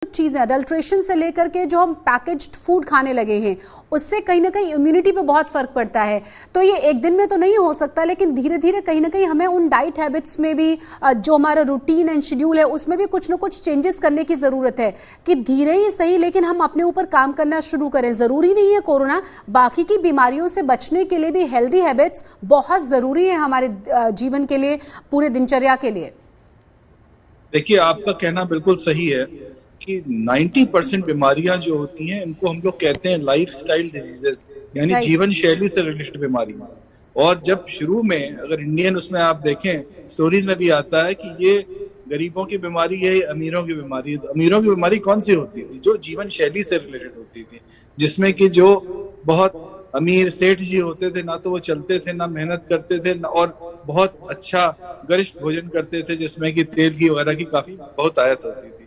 चीजें अडल्ट्रेशन से लेकर के जो हम पैकेज्ड फूड खाने लगे हैं उससे कहीं ना कहीं इम्यूनिटी पे बहुत फर्क पड़ता है। तो ये एक दिन में तो नहीं हो सकता, लेकिन धीरे धीरे कहीं ना कहीं हमें उन डाइट हैबिट्स में भी जो हमारा रूटीन एंड शेड्यूल है उसमें भी कुछ ना कुछ चेंजेस करने की जरूरत है कि धीरे ही सही लेकिन हम अपने ऊपर काम करना शुरू करें। जरूरी नहीं है कोरोना, बाकी की बीमारियों से बचने के लिए भी हेल्दी हैबिट्स बहुत जरूरी है हमारे जीवन के लिए, पूरे दिनचर्या के लिए। देखिए, आपका कहना बिल्कुल सही है कि 90% बीमारियां जो होती हैं इनको हम लोग कहते हैं लाइफस्टाइल डिजीजेस, यानी जीवन शैली से रिलेटेड बीमारियां। और जब शुरू में अगर इंडियन उसमें आप देखें स्टोरीज में भी आता है कि ये गरीबों की बीमारी है, अमीरों की बीमारी है। तो अमीरों की बीमारी कौन सी होती थी? जो जीवन शैली से रिलेटेड होती थी, जिसमें कि जो बहुत अमीर सेठ जी होते थे ना तो वो चलते थे ना मेहनत करते थे और बहुत अच्छा गरिष्ठ भोजन करते थे जिसमें कि तेल की वगैरह की काफी बहुत आयत होती थी।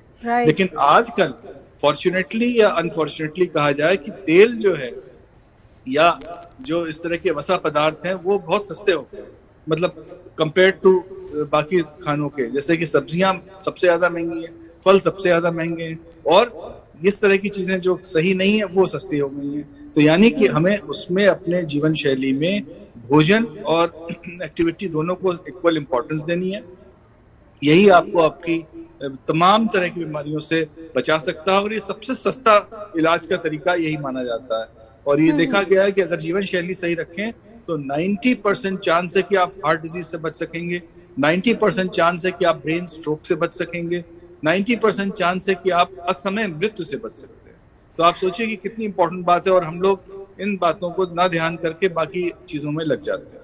लेकिन आजकल फॉर्चुनेटली या अनफॉर्चुनेटली कहा जाए कि तेल जो है या जो इस तरह के वसा पदार्थ हैं वो बहुत सस्ते हो गए, मतलब कंपेयर टू बाकी खानों के। जैसे कि सब्जियां सबसे ज्यादा महंगी है, फल सबसे ज्यादा महंगे हैं और इस तरह की चीजें जो सही नहीं है वो सस्ती हो गई हैं। तो यानी कि हमें उसमें अपने जीवन शैली में भोजन और एक्टिविटी दोनों को इक्वल इम्पोर्टेंस देनी है। यही आपको आपकी तमाम तरह की बीमारियों से बचा सकता है और ये सबसे सस्ता इलाज का तरीका यही माना जाता है। और ये देखा गया है कि अगर जीवन शैली सही रखें तो 90% चांस है कि आप हार्ट डिजीज से बच सकेंगे, 90% चांस है कि आप ब्रेन स्ट्रोक से बच सकेंगे, 90% चांस है कि आप असमय मृत्यु से बच सकते हैं। तो आप सोचिए कि कितनी इंपॉर्टेंट बात है और हम लोग इन बातों को ना ध्यान करके बाकी चीजों में लग जाते हैं।